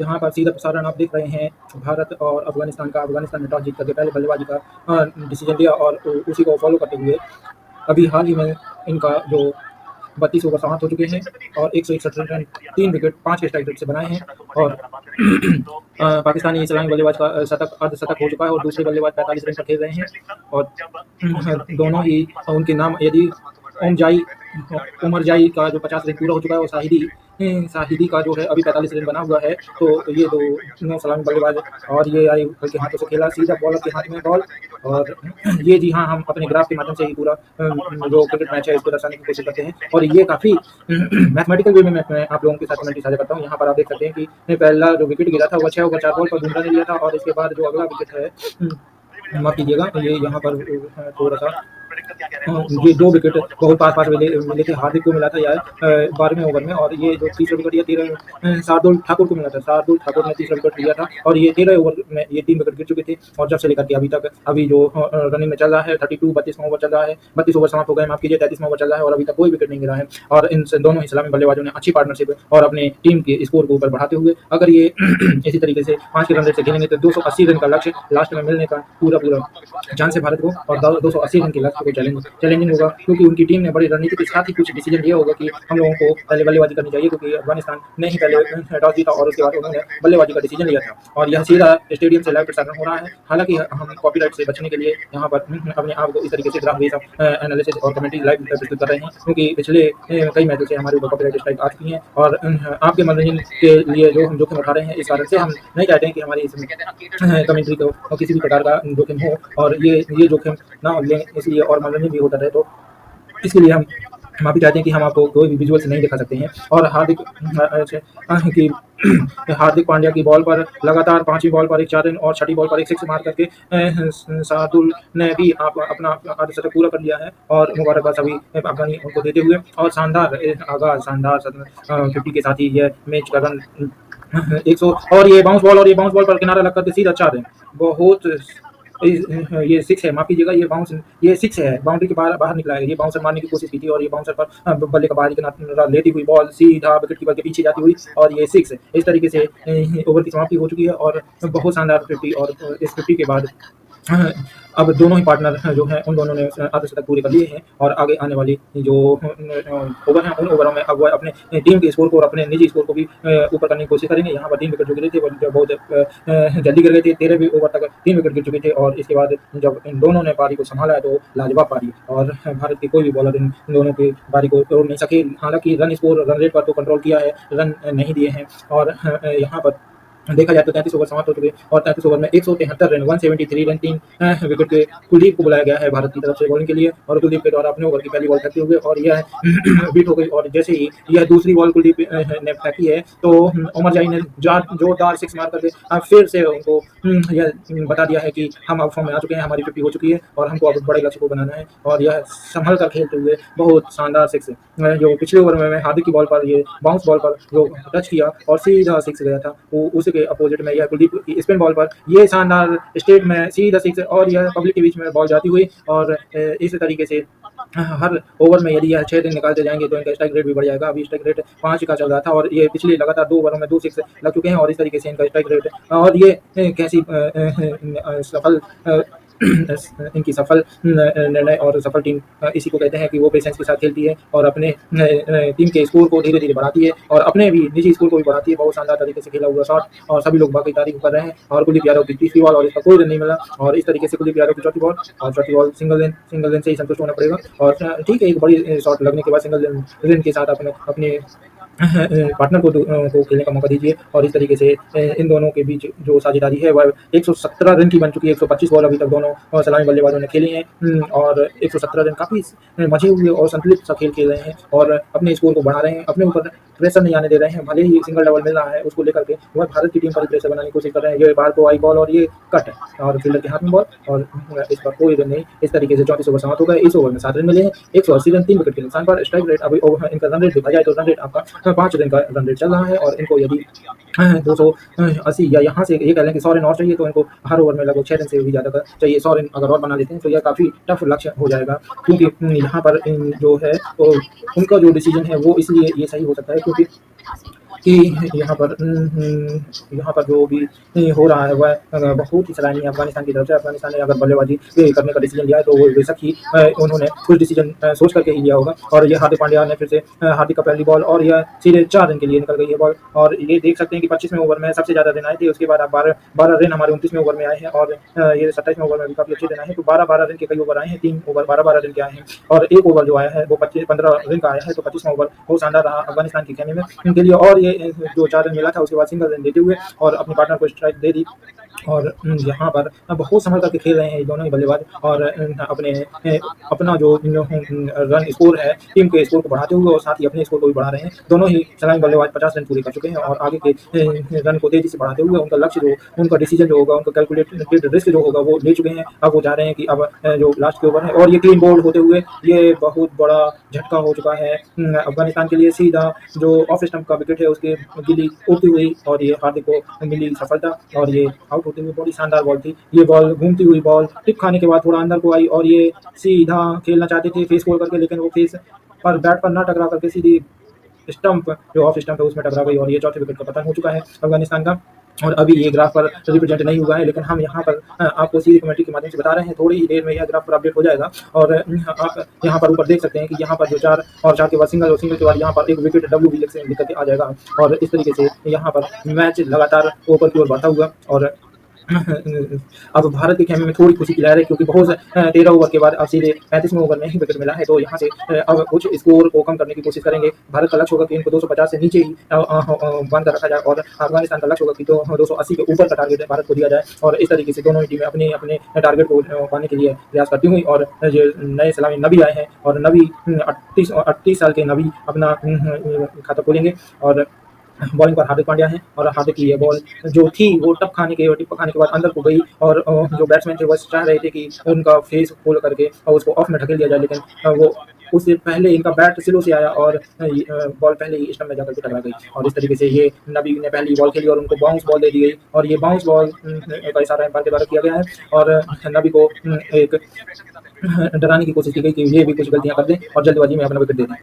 यहाँ पर सीधा प्रसारण आप देख रहे हैं भारत और अफगानिस्तान का। अफगानिस्तान ने टॉस जीत करके पहले बल्लेबाजी का डिसीजन लिया और उसी को फॉलो करते हुए अभी हाल ही में इनका जो 32 ओवर समाप्त हो चुके हैं और 161 रन 3 विकेट 5 स्ट्राइक रेट से बनाए हैं और पाकिस्तानी इस्लामी बल्लेबाज का शतक अर्धशतक हो चुका है और दूसरे बल्लेबाज 45 रन पर खेल रहे हैं और दोनों ही उनके नाम यदि ओमजाई उमरजाई का जो 50 रन पूरा हो चुका है और शाहिदी का जो है अभी 45 रन बना हुआ है। तो ये दो सलामी बल्लेबाज और ये आई के हाथों से खेला, सीधा बॉलर के हाथ में बॉल। और ये जी हाँ, हम अपने ग्राफ के माध्यम से ही पूरा जो क्रिकेट मैच है इसको दर्शाने की कोशिश करते हैं और ये काफ़ी मैथमेटिकल वे में मैं आप लोगों के साथ कमेंट्री साझा करता हूँ। यहाँ पर आप देख सकते हैं कि पहला जो विकेट गिरा था वो 6 ओवर 4 बॉल पर बुमराह ने लिया था और इसके बाद जो अगला विकेट है माफ कीजिएगा, ये यहाँ पर थोड़ा सा ये 2 विकेट बहुत पास मिले थे। हार्दिक को मिला था यार 12वें ओवर में और ये जो तीसरा विकेट ये शार्दुल ठाकुर को मिला था। शार्दुल ठाकुर ने तीसरा विकेट लिया था और ये 13 ओवर में ये 3 विकेट गिर चुके थे और जब से लेकर के अभी तक अभी जो रनिंग में चल रहा है 32वां ओवर चल रहा है, 32 ओवर समाप्त हो गए, माफ कीजिए 33वां ओवर चल रहा है और अभी तक कोई विकेट नहीं गिरा है। और इन दोनों इस्लामी बल्लेबाजों ने अच्छी पार्टनरशिप और अपने टीम के स्कोर को ऊपर बढ़ाते हुए अगर ये इसी तरीके से 5 के रन रेट से खेलेंगे तो 280 रन का लक्ष्य लास्ट में मिलने का पूरा चांस है भारत को और 280 रन के लक्ष्य को चैलेंजिंग होगा क्योंकि उनकी टीम ने बड़ी रणनीति के साथ ही कुछ डिसीजन लिया होगा कि हम लोगों को पहले बल्लेबाजी करनी चाहिए क्योंकि अफगानिस्तान ने ही पहले टॉस जीता और उसके बाद उन्होंने बल्लेबाजी का डिसीजन लिया था और यह सीधा स्टेडियम से लाइव प्रसारण हो रहा है। हालांकि हम कॉपीराइट से बचने के लिए यहाँ पर अपने आप को इस तरीके से ग्राफ बेस्ड एनालिसिस और कमेंट्री लाइव प्रस्तुत कर रहे हैं क्योंकि पिछले कई मैचों से हमारे ऊपर कॉपीराइट स्ट्राइक आ चुकी हैं और आपके मनोरंजन के लिए जो हम जोखिम उठा रहे हैं इस कारण से हम नहीं चाहते हैं कि हमारी इस कमेंट्री को किसी भी प्रकार का जोखिम हो और ये जोखिम ना लें, इसलिए और मनोरंजन भी होता रहे। तो इसके लिए हम माफी चाहते हैं कि हम आपको कोई भी विजुअल्स नहीं दिखा सकते हैं। और की हार्दिक पांड्या की बॉल पर लगातार 5वीं बॉल पर एक 4 रन और 6ठी बॉल पर एक 6 मार करके शार्दुल ने भी अपना अर्धशतक पूरा कर लिया है और मुबारकबाद सभी अफगानी उनको देते हुए और शानदार आगाज, शानदार 50 के साथ ही यह मैच का रन 100 और ये बाउंस बॉल पर किनारा लग करके सीधा 4 रन बहुत ये 6 है, माफ कीजिएगा ये 6 है, बाउंड्री के बाहर निकला है। ये बाउंसर मारने की कोशिश की थी और ये बाउंसर पर बल्ले का बाहरी किनारा लेती हुई बॉल सीधा विकेट कीपर के पीछे जाती हुई और ये 6 इस तरीके से ओवर की समाप्ति हो चुकी है और बहुत शानदार 50 और इस 50 के बाद अब दोनों ही पार्टनर जो हैं उन दोनों ने अर्धशतक पूरे कर लिए हैं और आगे आने वाली जो ओवर हैं उन ओवरों में अब वह अपने टीम के स्कोर को और अपने निजी स्कोर को भी ऊपर करने की कोशिश करेंगे। यहाँ पर 3 विकेट जो गिरे थे वो बहुत जल्दी गिर गए थे, 13वें ओवर तक 3 विकेट गिर चुके थे और इसके बाद जब इन दोनों ने पारी को संभाला है तो लाजवाब पारी और भारत के कोई भी बॉलर इन दोनों की पारी को तोड़ नहीं सके। हालांकि रन रेट पर तो कंट्रोल किया है, रन नहीं दिए हैं और यहाँ पर देखा जाए तो 33 ओवर समाप्त हो चुके और 33 ओवर में 173 रन 173 रन 3 विकेट के कुलदीप को बुलाया गया है भारत की तरफ से बॉलिंग के लिए और कुलदीप के द्वारा अपने ओवर की पहली बॉल फेंकते हुए और यह बीट हो गई और जैसे ही यह दूसरी बॉल कुलदीप ने फेंकी है तो उमरजाई ने जोरदार 6 मार करके फिर से उनको यह बता दिया है कि हम अब फॉर्म में आ चुके हैं, हमारी 50 हो चुकी है और हमको अब बड़े लक्ष्य को बनाना है और यह संभल कर खेलते हुए बहुत शानदार 6 जो पिछले ओवर में हार्दिक की बॉल पर ये बाउंस बॉल पर जो टच किया और सीधा 6 गया था वो उसी के अपोजिट में यह कुलदीप की स्पिन बॉल पर ये शानदार स्टेट में सीधा 6 और यह पब्लिक के बीच में बॉल जाती हुई और इस तरीके से हर ओवर में यदि यह 6 रन निकालते जाएंगे तो इनका स्ट्राइक रेट भी बढ़ जाएगा। अभी स्ट्राइक रेट 5 का चल रहा था और ये पिछले लगातार 2 ओवरों में 2 6 लग चुके हैं और इस तरीके से इनका स्ट्राइक रेट और ये कैसी सफल इनकी सफल निर्णय और सफल टीम इसी को कहते हैं कि वो पेशेंस के साथ खेलती है और अपने टीम के स्कोर को धीरे धीरे बढ़ाती है और अपने भी निजी स्कोर को भी बढ़ाती है। बहुत शानदार तरीके से खेला हुआ शॉट और सभी लोग बाकी तारीफ कर रहे हैं और कुलदीप यादव की तीसरी बॉल और इसका कोई रन नहीं मिला और इस तरीके से कुलदीप यादव की चौथी बॉल सिंगल लेन से ही संतुष्ट होना पड़ेगा और ठीक है, एक बड़ी शॉट लगने के बाद सिंगल लेन के साथ अपने पार्टनर को खेलने का मौका दीजिए और इस तरीके से इन दोनों के बीच जो साझेदारी है वह 117 रन की बन चुकी है। 125 बॉल अभी तक दोनों सलामी बल्लेबाजों ने खेली हैं और 117 रन काफ़ी मजे हुए और संतुलित सा खेल रहे हैं और अपने स्कोर को बढ़ा रहे हैं, अपने ऊपर प्रेशर नहीं आने दे रहे हैं। भले ही सिंगल डबल मिल रहा है उसको लेकर के वह भारत की टीम पर प्रेशर बनाने की कोशिश कर रहे हैं। ये बाहर को आई बॉल और ये कट और फील्डर के हाथ में बॉल और इस पर कोई रन नहीं। इस तरीके से 34 ओवर समाप्त हो गए। इस ओवर में 7 रन मिले हैं, 180 रन 3 विकेट के नुकसान पर। स्ट्राइक रेट अभी इनका रन रेट देखा जाए तो रन रेट आपका 5 रन का रन रेट चल रहा है और इनको यदि 280 या यहाँ से ये कह लें कि 100 रन और चाहिए तो इनको हर ओवर में लगभग 6 रन से भी ज़्यादा चाहिए। 100 रन अगर और बना लेते हैं तो यह काफ़ी टफ लक्ष्य हो जाएगा क्योंकि यहाँ पर जो है तो उनका जो डिसीजन है वो इसलिए ये सही हो सकता है क्योंकि कि यहाँ पर जो भी हो रहा है वह बहुत ही सराहनीय अफ़गानिस्तान की तरफ से। अफ़गानिस्तान ने अगर बल्लेबाज़ी करने का डिसीजन लिया है तो वो बेशक ही उन्होंने कुछ डिसीजन सोच करके ही लिया होगा। और ये हार्दिक पांड्या ने फिर से हार्दिक का पहली बॉल और यह सीधे 4 रन के लिए निकल गई है बॉल। और ये देख सकते हैं कि 25वें ओवर में सबसे ज़्यादा रन आए थे, उसके बाद अब 12 रन हमारे 29वें ओवर में आए हैं और ये 27वें ओवर में भी काफ़ी अच्छे रन आए हैं। तो 12-12 रन के कई ओवर आए हैं, 3 ओवर 12-12 रन के आए हैं और 1 ओवर जो आया है वो 15 रन का आया है। तो 25वां ओवर बहुत शानदार रहा अफ़गानिस्तान के खेमे में उनके लिए। और ये जो 4 रन मिला था उसके बाद सिंगल रन देते हुए और अपने पार्टनर को स्ट्राइक दे दी। और यहाँ पर बहुत संभल करके खेल रहे हैं ये दोनों ही बल्लेबाज और अपना जो रन स्कोर है टीम के स्कोर को बढ़ाते हुए और साथ ही अपने स्कोर को भी बढ़ा रहे हैं। दोनों ही सलामी बल्लेबाज 50 रन पूरे कर चुके हैं और आगे के रन को तेजी से बढ़ाते हुए उनका लक्ष्य जो उनका डिसीजन जो होगा, उनका कैलकुलेटेड रिस्क जो होगा वो ले चुके हैं। अब वो चाह रहे हैं कि अब जो लास्ट के ओवर है और ये क्लीन बोल्ड होते हुए ये बहुत बड़ा झटका हो चुका है अफगानिस्तान के लिए। सीधा जो ऑफ स्टंप का विकेट है उसके गिली उड़ती हुई और ये हार्दिक को मिली सफलता और ये आउट होते हुए बड़ी शानदार बॉल थी। ये बॉल घूमती हुई बॉल टिप खाने के बाद थोड़ा अंदर को आई और ये सीधा खेलना चाहते थे फेस खोल करके, लेकिन वो फेस पर बैट पर ना टकरा करके सीधी स्टंप जो ऑफ स्टंप है उसमें टकरा गई और ये चौथे विकेट का पतन हो चुका है अफगानिस्तान का। और अभी ये ग्राफ पर रिप्रेजेंट नहीं हुआ है, लेकिन हम यहाँ पर आपको सीधी कमेंट्री के माध्यम से बता रहे हैं। थोड़ी ही देर में यह ग्राफ पर अपडेट हो जाएगा और आप यहाँ पर ऊपर देख सकते हैं कि यहाँ पर जो 4 और 4 के बाद सिंगल और सिंगल के बाद यहाँ पर एक विकेट डब्ल्यू भी लिख करके आ जाएगा और इस तरीके से यहाँ पर मैच लगातार ऊपर की ओर बढ़ता हुआ। और अब भारत के खेमे में थोड़ी खुशी की लहर है क्योंकि बहुत 13 ओवर के बाद अब सीधे 35वें ओवर में ही विकेट मिला है। तो यहाँ से अब कुछ स्कोर को कम करने की कोशिश करेंगे। भारत का लक्ष्य होगा कि इनको 250 से नीचे ही बांध कर रखा जाए और अफगानिस्तान का लक्ष्य होगा कि 280 के ऊपर का टारगेट भारत को दिया जाए। और इस तरीके से दोनों ही टीमें अपने अपने टारगेट को पाने के लिए प्रयास करती हुई। और जो नए सलामी नबी आए हैं और नबी 38 साल के नबी अपना खाता खोलेंगे और बॉलिंग पर हार्दिक पांड्या हैं और हार्दिक की ये बॉल जो थी वो टिप खाने के बाद अंदर को गई और जो बैट्समैन थे वो चाह रहे थे कि उनका फेस खोल करके और उसको ऑफ में ढकेल दिया जाए, लेकिन वो उससे पहले इनका बैट स्लो से आया और बॉल पहले ही स्टंप में जाकर के टकरा गई। और इस तरीके से ये नबी ने पहली बॉल खेली और उनको बाउंस बॉल दे दी गई और ये बाउंस बॉल का इशारा एम्पायर के द्वारा किया गया है और नबी को एक डराने की कोशिश की गई कि ये भी कुछ गलतियां कर दें और जल्दबाजी में अपना विकेट दे दें।